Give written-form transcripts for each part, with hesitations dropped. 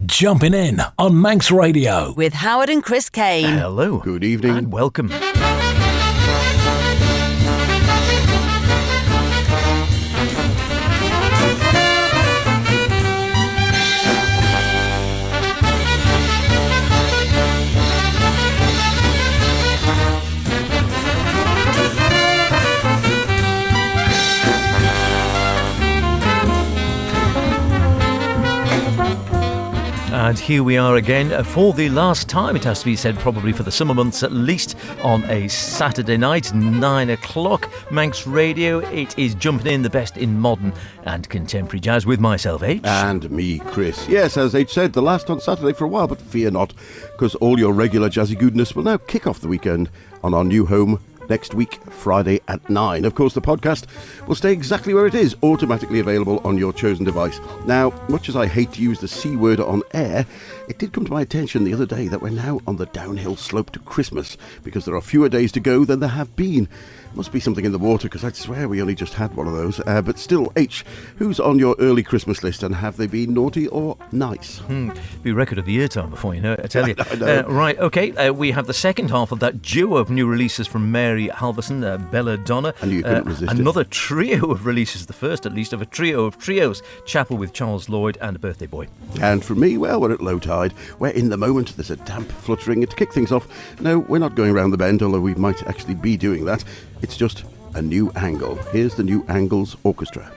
Jumping In on Manx Radio. With Howard and Chris Kane. Hello. Good evening. And welcome. And here we are again for the last time, it has to be said, probably for the summer months at least, on a Saturday night, 9 o'clock, Manx Radio. It is Jumping In, the best in modern and contemporary jazz with myself, H. And me, Chris. Yes, as H said, the last on Saturday for a while, but fear not, because all your regular jazzy goodness will now kick off the weekend on our new home next week, Friday at 9. Of course, the podcast will stay exactly where it is, automatically available on your chosen device. Now, much as I hate to use the C word on air, it did come to my attention the other day that we're now on the downhill slope to Christmas, because there are fewer days to go than there have been. Must be something in the water, because I'd swear we only just had one of those. But still, H, who's on your early Christmas list, and have they been naughty or nice? Be record of the year time before you know it, I tell you. I know. Right, okay, we have the second half of that duo of new releases from Mary Halverson, Belladonna. And you couldn't resist it. Another trio of releases, the first at least of a trio of trios, Chapel with Charles Lloyd and A Birthday Boy. And for me, well, we're at low tide. We're in the moment. There's a damp fluttering. To kick things off, no, we're not going round the bend, although we might actually be doing that. It's just a new angle. Here's the New Angles Orchestra.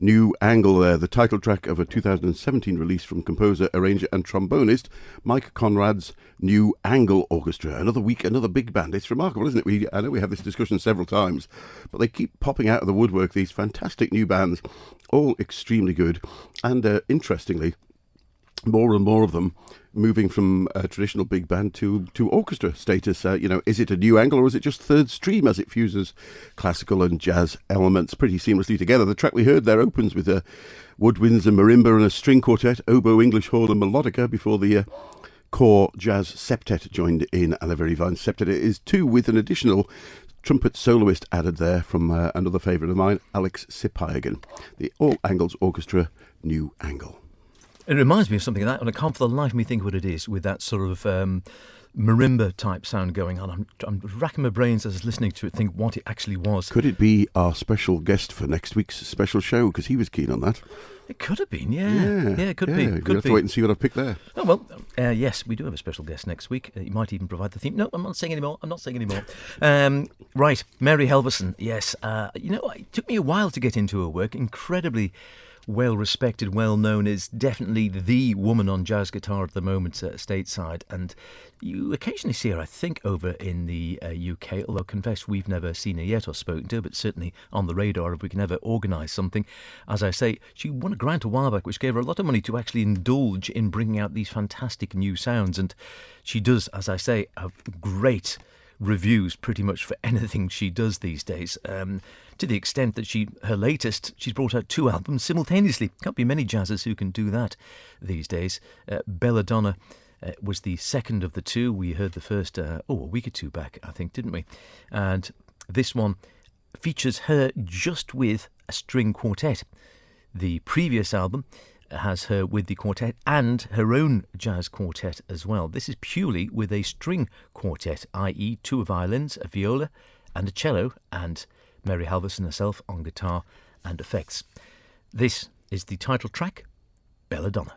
New Angle there, the title track of a 2017 release from composer, arranger and trombonist Mike Conrad's New Angle Orchestra. Another week, another big band. It's remarkable, isn't it? I know we have this discussion several times, but they keep popping out of the woodwork, these fantastic new bands, all extremely good. And interestingly, more and more of them moving from a traditional big band to orchestra status. Is it a new angle or is it just third stream as it fuses classical and jazz elements pretty seamlessly together? The track we heard there opens with woodwinds, a marimba and a string quartet, oboe, English horn and melodica before the core jazz septet joined in, and a very fine septet it is too, with an additional trumpet soloist added there from another favourite of mine, Alex Sipayagan. The All Angles Orchestra, New Angle. It reminds me of something like that, and I can't for the life of me think what it is, with that sort of marimba type sound going on. I'm racking my brains as I was listening to it, think what it actually was. Could it be our special guest for next week's special show? Because he was keen on that. It could have been, yeah. It could be. You'll have to wait and see what I've picked there. Oh, well, yes, we do have a special guest next week. He might even provide the theme. No, I'm not saying anymore. Right, Mary Helverson, yes. It took me a while to get into her work. Incredibly well respected, well known, is definitely the woman on jazz guitar at the moment stateside, and you occasionally see her, I think, over in the UK, although confess we've never seen her yet or spoken to her, but certainly on the radar if we can ever organise something. As I say, she won a grant a while back which gave her a lot of money to actually indulge in bringing out these fantastic new sounds, and she does, as I say, have great reviews pretty much for anything she does these days, to the extent that her latest, she's brought out 2 albums simultaneously. Can't be many jazzers who can do that these days. Belladonna was the second of the 2. We heard the first a week or 2 back, I think, didn't we? And this one features her just with a string quartet. The previous album has her with the quartet and her own jazz quartet as well. This is purely with a string quartet, i.e. 2 violins, a viola and a cello, and Mary Halverson herself on guitar and effects. This is the title track, Belladonna.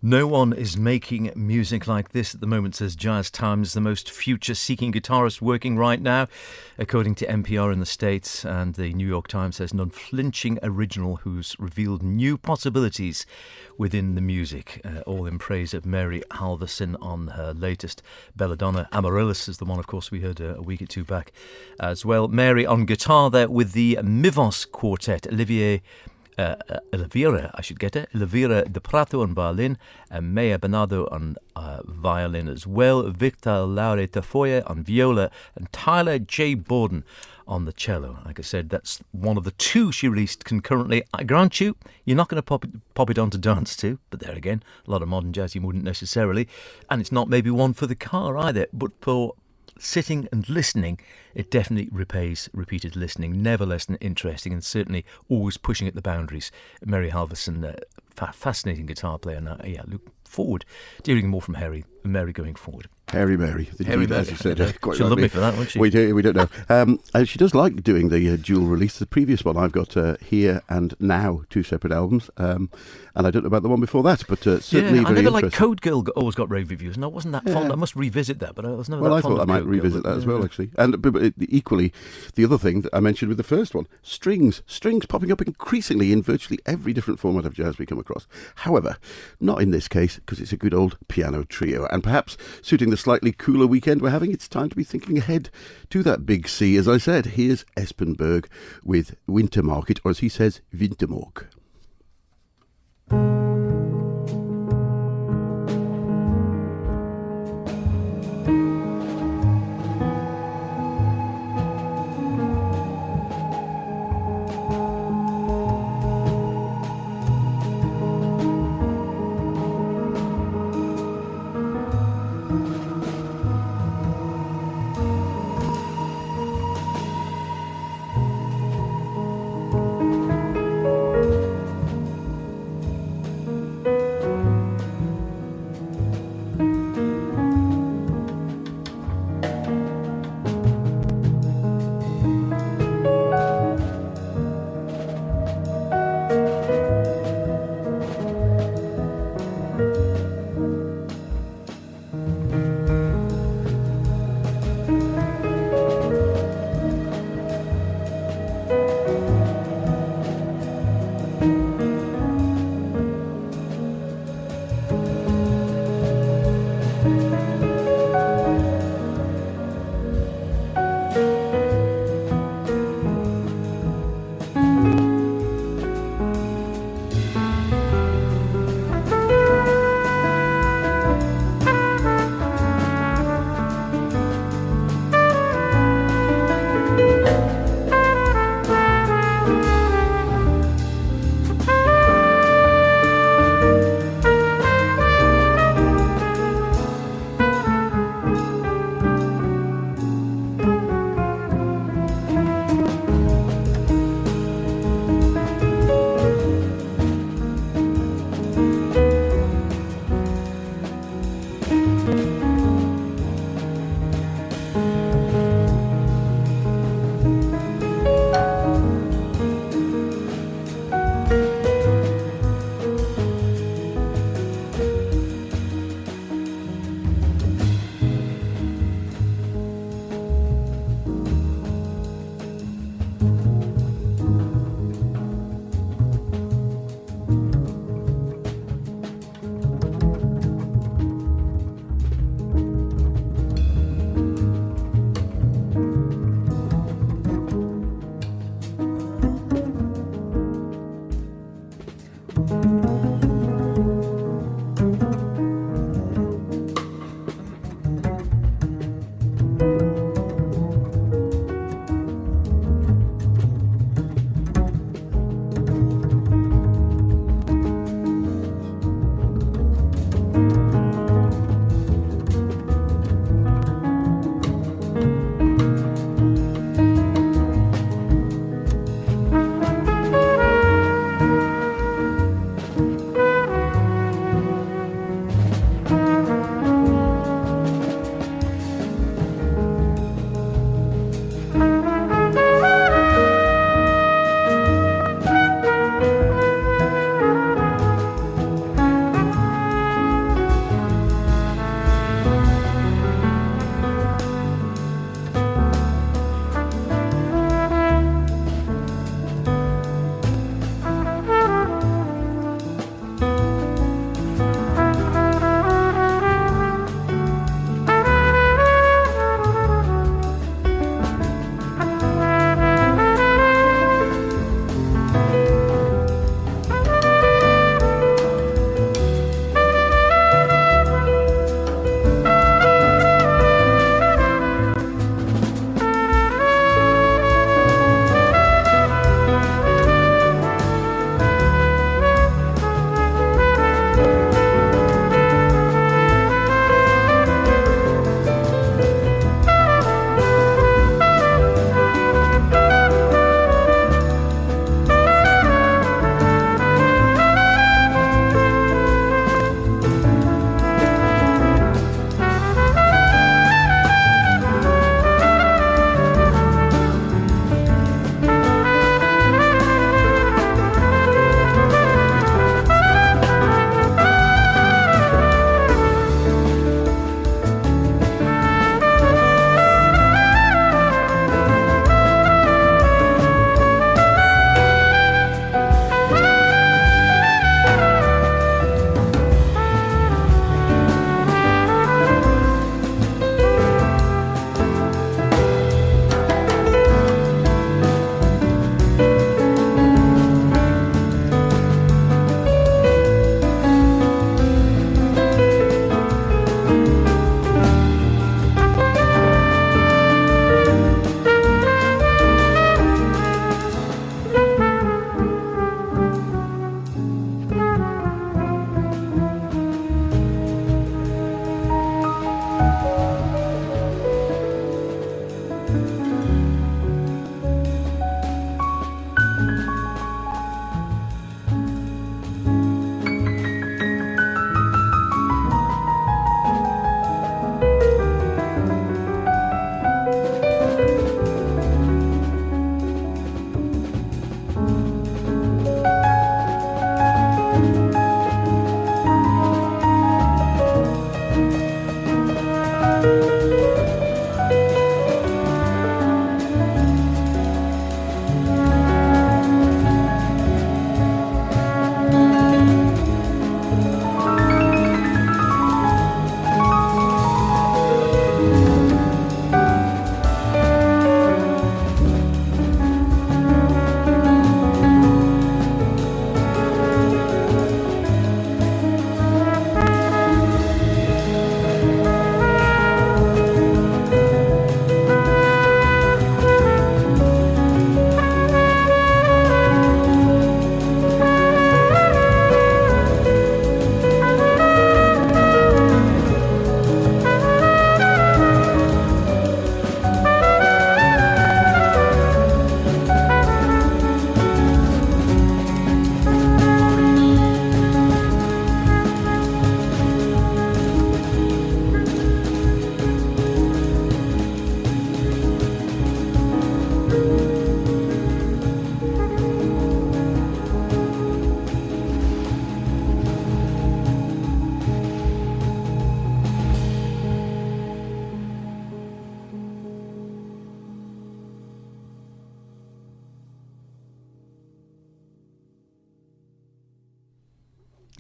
No one is making music like this at the moment, says Jazz Times, the most future-seeking guitarist working right now, according to NPR in the States. And the New York Times says an unflinching original who's revealed new possibilities within the music. All in praise of Mary Halvorson on her latest Belladonna. Amaryllis is the one, of course, we heard a week or two back as well. Mary on guitar there with the Mivos Quartet. Elvira de Prato on violin, and Maya Bernardo on violin as well, Victor Laure Tafoya on viola, and Tyler J. Borden on the cello. Like I said, that's one of the two she released concurrently. I grant you, you're not going to pop it on to dance to, but there again, a lot of modern jazz you wouldn't necessarily, and it's not maybe one for the car either, but for sitting and listening, it definitely repays repeated listening. Never less than interesting, and certainly always pushing at the boundaries. Mary Halvorson, fascinating guitar player. Now, yeah, look forward to hearing more from Mary going forward. Harry Mary, as you said. Quite She'll love me for that, won't she? We don't know. And she does like doing the dual release. The previous one I've got Here and Now, two separate albums. And I don't know about the one before that, but certainly very I never interesting. liked Code Girl, always got rave reviews, and I wasn't that fond. I must revisit that, but I was never that fond of I thought I might revisit that as well, actually. And but equally, the other thing that I mentioned with the first one, strings popping up increasingly in virtually every different format of jazz we come across. However, not in this case, because it's a good old piano trio, and perhaps suiting the slightly cooler weekend we're having, it's time to be thinking ahead to that big C. As I said, here's Espenberg with Winter Market, or as he says, Wintermorg.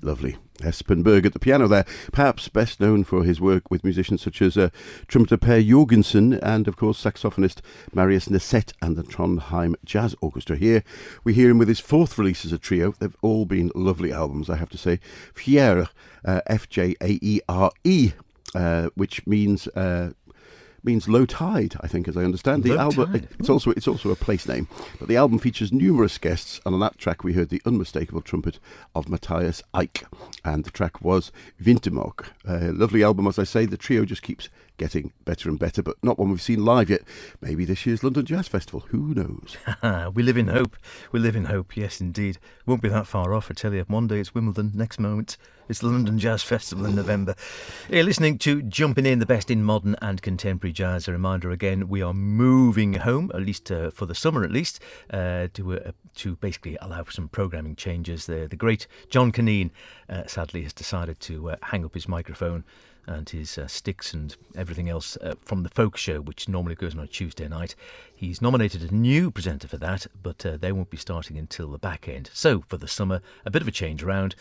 Lovely. Espenberg at the piano there, perhaps best known for his work with musicians such as trumpeter Per Jorgensen and, of course, saxophonist Marius Nesset and the Trondheim Jazz Orchestra. Here we hear him with his fourth release as a trio. They've all been lovely albums, I have to say. Fjäre, F-J-A-E-R-E, which means low tide, I think, as I understand. The album, it's also a place name, but the album features numerous guests, and on that track we heard the unmistakable trumpet of Matthias Eick, and the track was Wintermorg. Lovely album, as I say. The trio just keeps getting better and better, but not one we've seen live yet. Maybe this year's London Jazz Festival, who knows? We live in hope. We live in hope, yes indeed. Won't be that far off, I tell you. One day it's Wimbledon, next moment it's the London Jazz Festival in November. You're listening to Jumping In, the best in modern and contemporary jazz. A reminder again, we are moving home, at least for the summer at least, to basically allow for some programming changes. The great John Caneen sadly has decided to hang up his microphone and his sticks and everything else from the folk show, which normally goes on a Tuesday night. He's nominated a new presenter for that, but they won't be starting until the back end. So for the summer, a bit of a change around.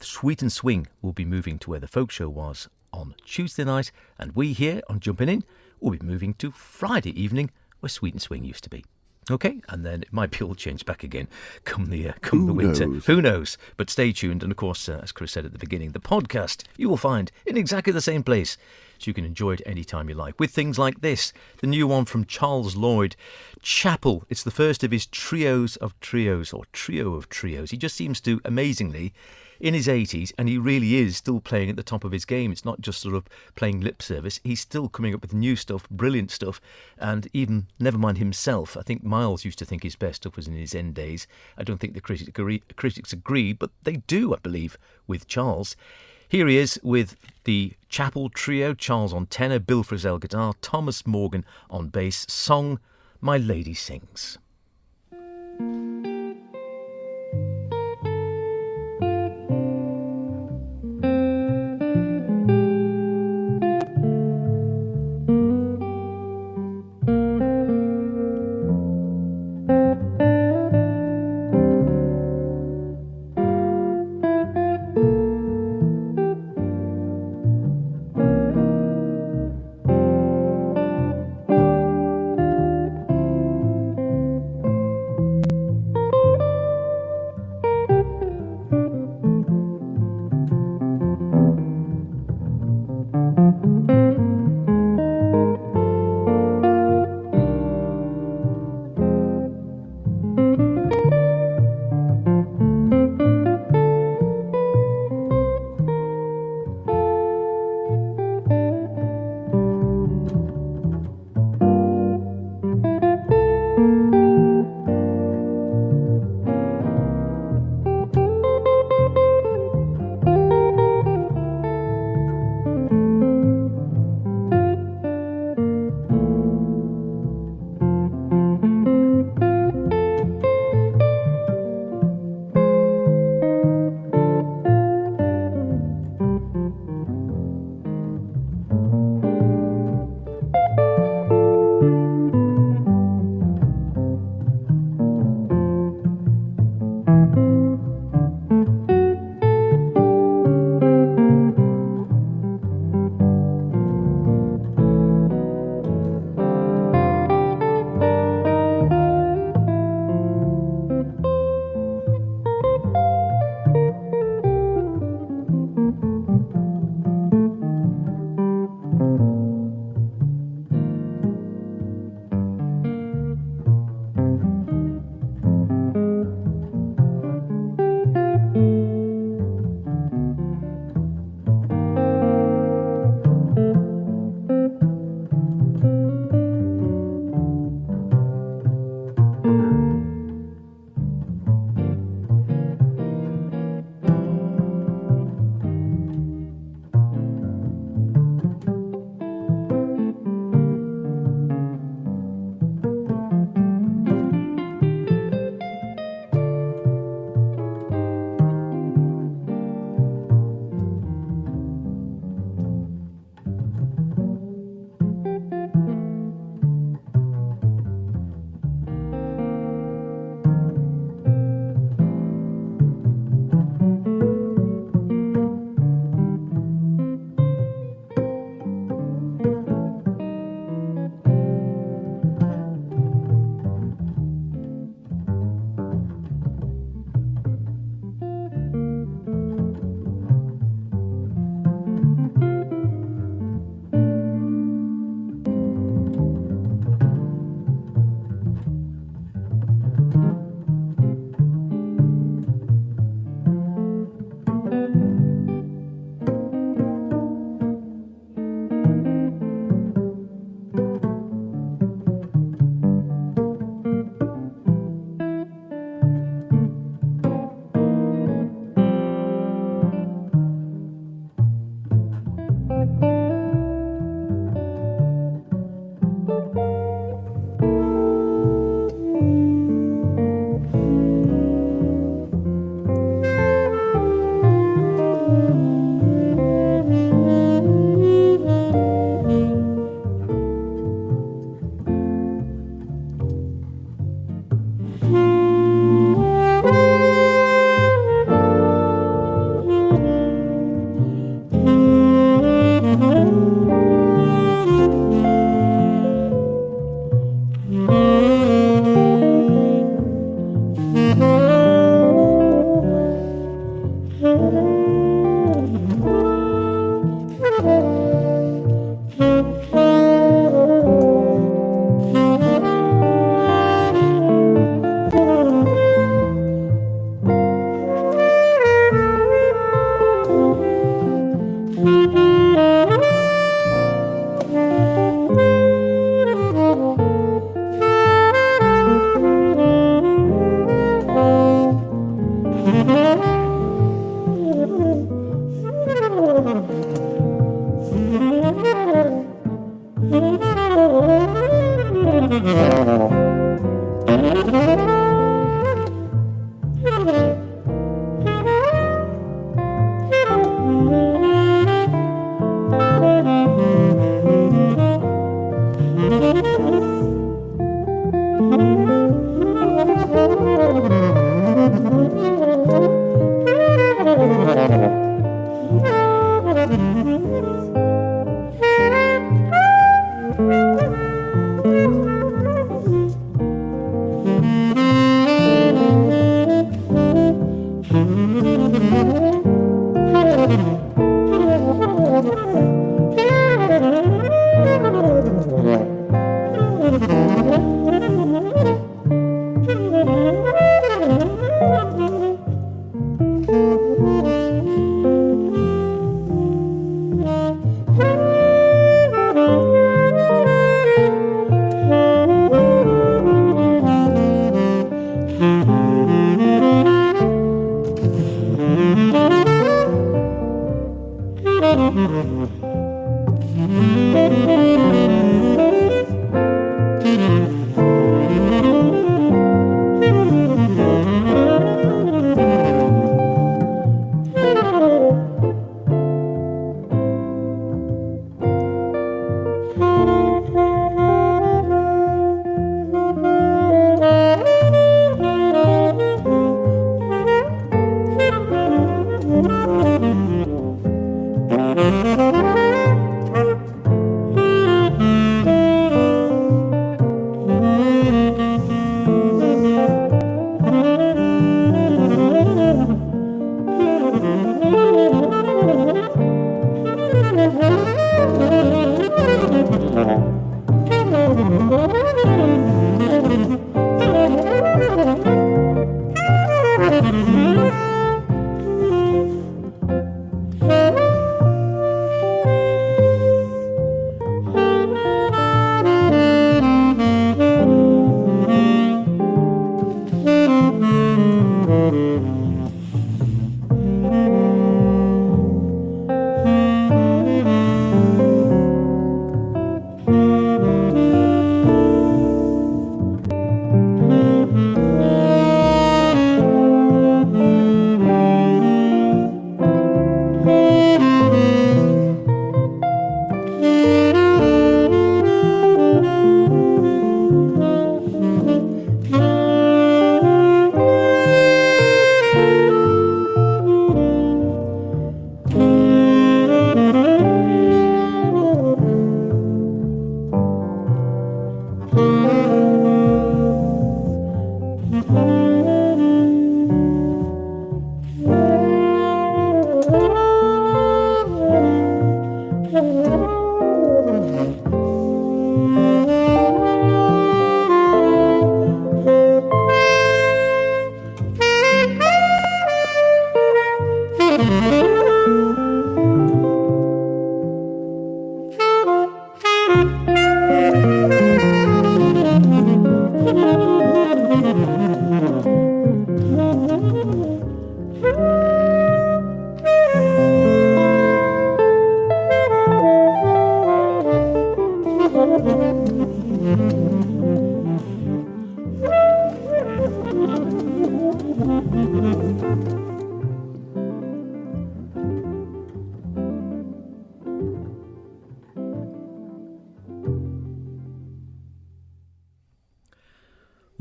Sweet and Swing will be moving to where the folk show was on Tuesday night, and we here on Jumping In will be moving to Friday evening where Sweet and Swing used to be. Okay, and then it might be all changed back again come the winter. Who knows? But stay tuned, and of course, as Chris said at the beginning, the podcast you will find in exactly the same place, so you can enjoy it anytime you like, with things like this, the new one from Charles Lloyd, Chapel. It's the first of his trio of trios. He just seems to, amazingly, in his 80s, and he really is still playing at the top of his game. It's not just sort of playing lip service. He's still coming up with new stuff, brilliant stuff, and even, never mind himself, I think Miles used to think his best stuff was in his end days. I don't think the critics agree, but they do, I believe, with Charles. Here he is with the Chapel Trio, Charles on tenor, Bill Frisell guitar, Thomas Morgan on bass, song My Lady Sings.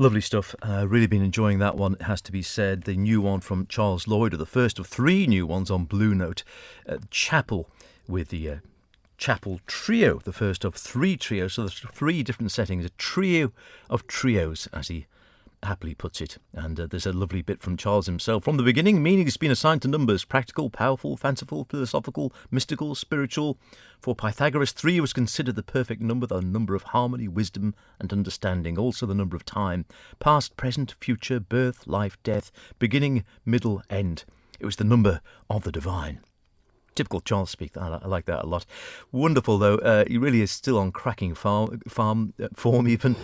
Lovely stuff. Really been enjoying that one, it has to be said. The new one from Charles Lloyd, or the first of three new ones on Blue Note. Chapel with the Chapel Trio, the first of three trios. So there's three different settings, a trio of trios, as he happily puts it. And there's a lovely bit from Charles himself. From the beginning, meaning has been assigned to numbers: practical, powerful, fanciful, philosophical, mystical, spiritual. For Pythagoras, 3 was considered the perfect number, the number of harmony, wisdom and understanding, also the number of time: past, present, future, birth, life, death, beginning, middle, end. It was the number of the divine. Typical Charles speak. I like that a lot. Wonderful, though. He really is still on cracking form even.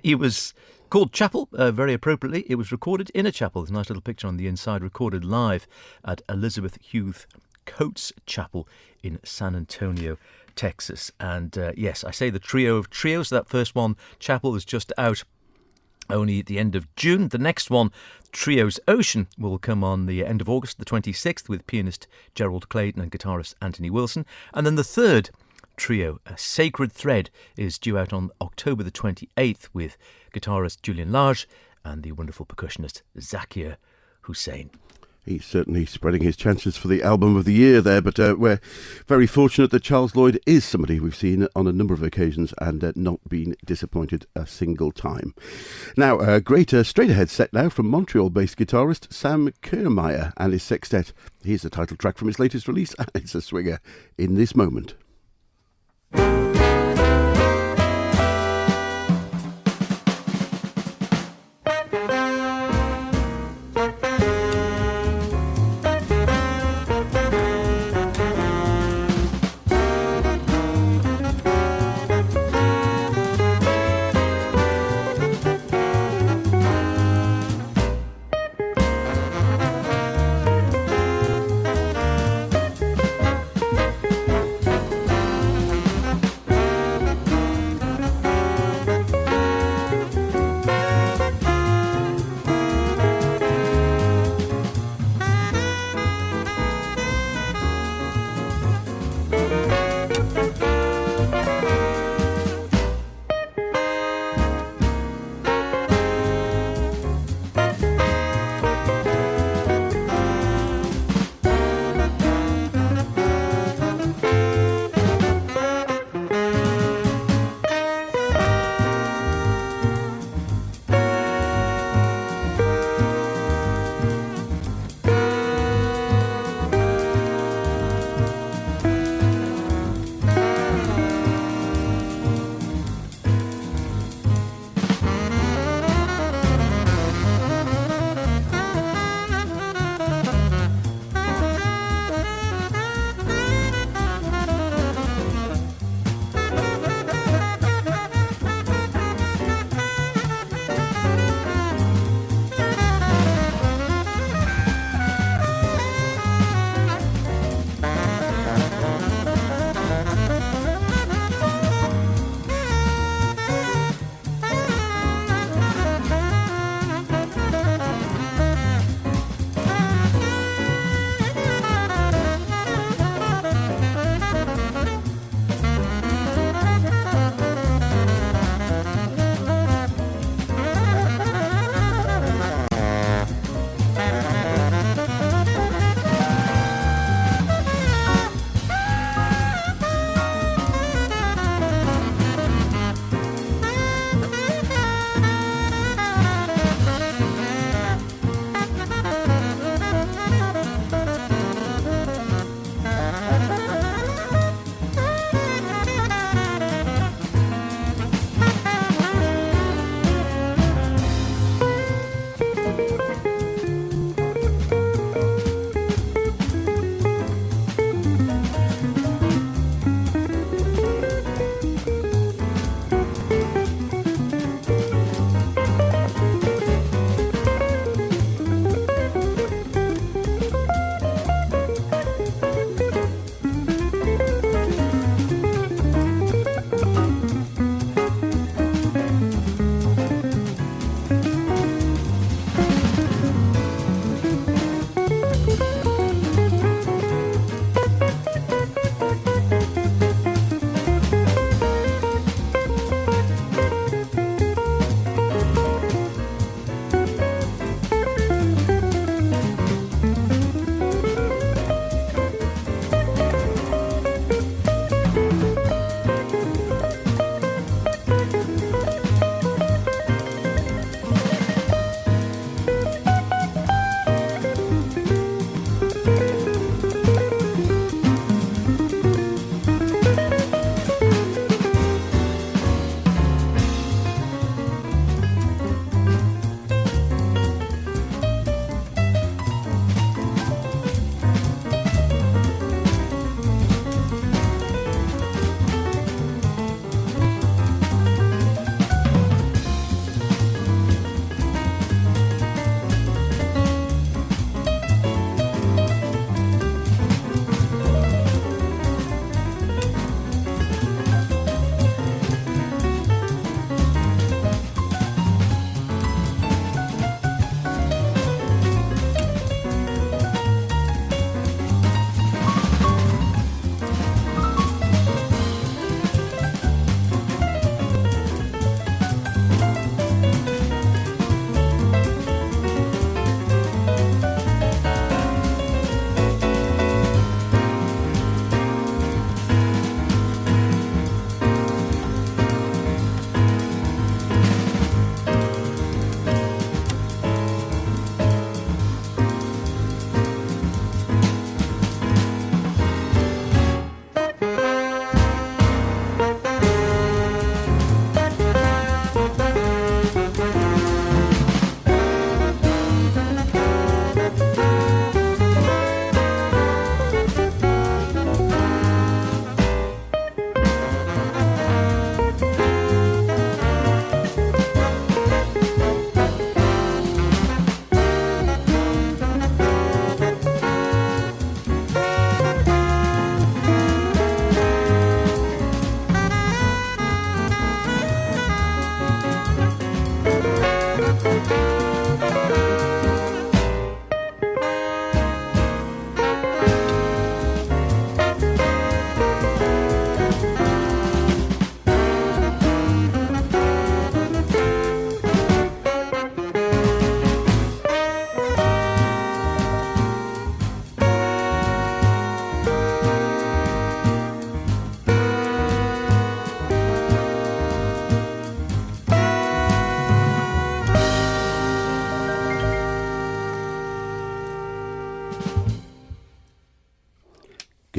He was called Chapel, very appropriately. It was recorded in a chapel. There's a nice little picture on the inside, recorded live at Elizabeth Hughes Coates Chapel in San Antonio, Texas. And yes, I say the trio of trios. That first one, Chapel, is just out only at the end of June. The next one, Trios Ocean, will come on the end of August, the 26th, with pianist Gerald Clayton and guitarist Anthony Wilson. And then the third trio, A Sacred Thread, is due out on October the 28th with guitarist Julian Lage and the wonderful percussionist Zakir Hussain. He's certainly spreading his chances for the album of the year there, but we're very fortunate that Charles Lloyd is somebody we've seen on a number of occasions and not been disappointed a single time. Now, a great straight ahead set now from Montreal-based guitarist Sam Kiermaier and his sextet. Here's the title track from his latest release, and it's a swinger, In This Moment.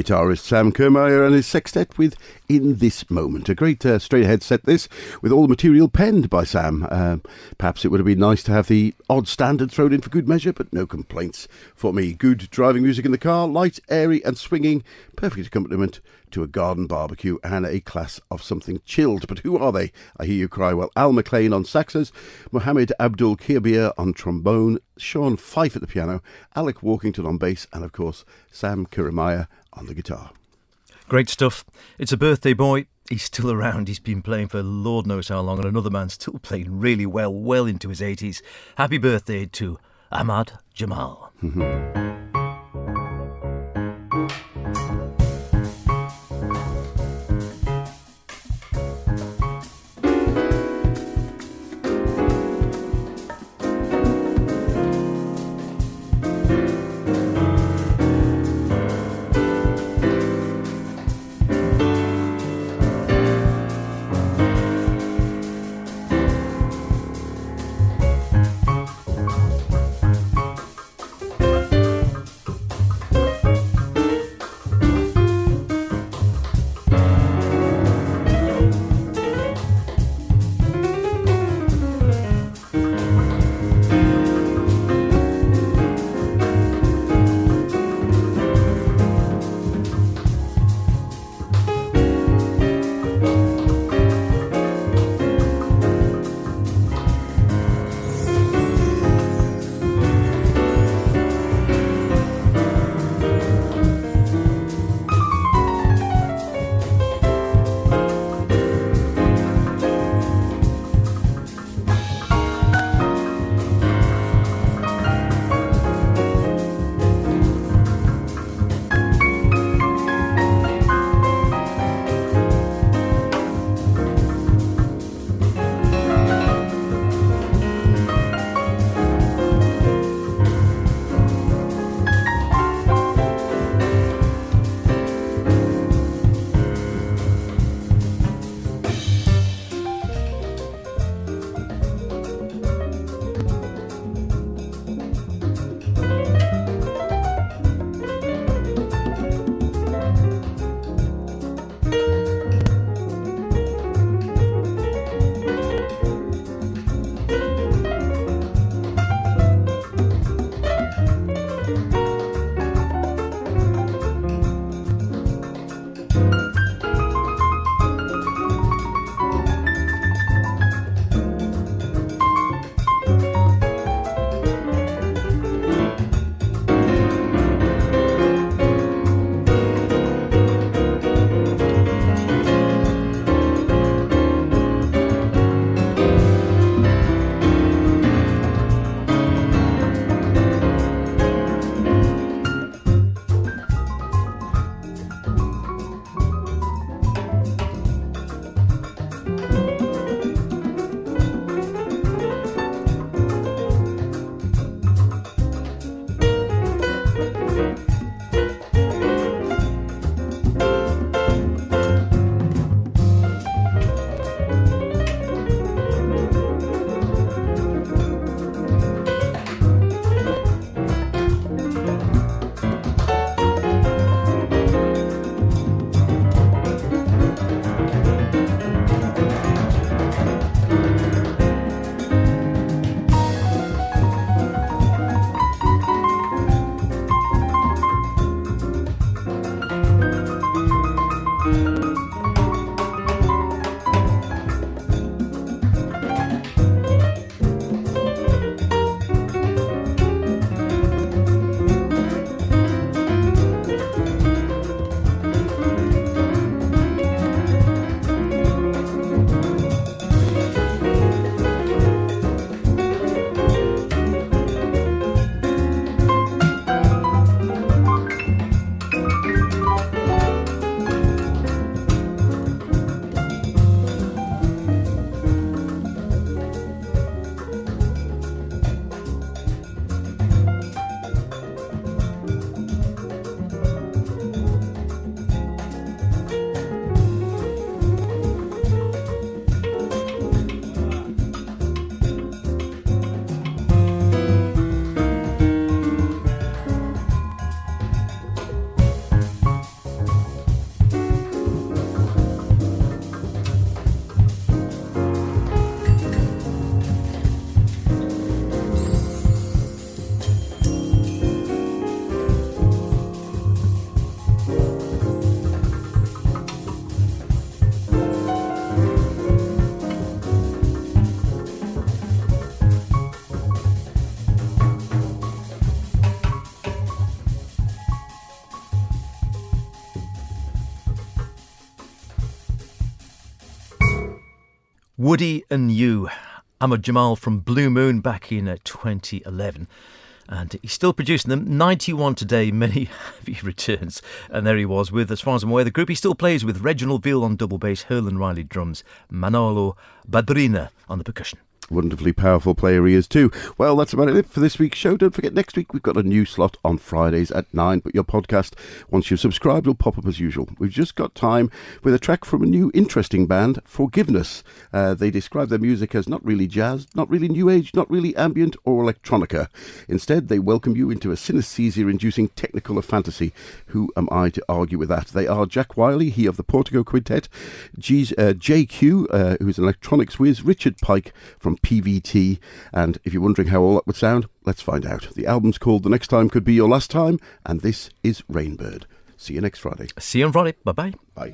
guitarist Sam Kermeyer and his sextet with In This Moment. A great straight-ahead set this, with all the material penned by Sam. Perhaps it would have been nice to have the odd standard thrown in for good measure, but no complaints for me. Good driving music in the car, light, airy and swinging, perfect accompaniment to a garden barbecue and a class of something chilled. But who are they? I hear you cry. Well, Al McLean on saxes, Mohammed Abdul Kirbir on trombone, Sean Fife at the piano, Alec Walkington on bass, and of course Sam Kermeyer on the guitar. Great stuff. It's a birthday boy. He's still around. He's been playing for Lord knows how long, and another man still playing really well into his 80s. Happy birthday to Ahmad Jamal. Woody and You. Ahmad Jamal from Blue Moon back in 2011. And he's still producing them. 91 today, many heavy returns. And there he was with, as far as I'm aware, the group he still plays with Reginald Veal on double bass, Herlan Riley drums, Manolo Badrina on the percussion. Wonderfully powerful player he is too. Well, that's about it for this week's show. Don't forget, next week we've got a new slot on Fridays at 9. But your podcast, once you've subscribed, will pop up as usual. We've just got time with a track from a new interesting band, Forgiveness. They describe their music as not really jazz, not really new age, not really ambient or electronica. Instead, they welcome you into a synesthesia-inducing technicolor fantasy. Who am I to argue with that? They are Jack Wiley, he of the Portico Quintet, JQ, who's an electronics whiz, Richard Pike from PVT, and if you're wondering how all that would sound, let's find out. The album's called The Next Time Could Be Your Last Time, and this is Rainbird. See you next Friday. See you on Friday. Bye-bye. Bye.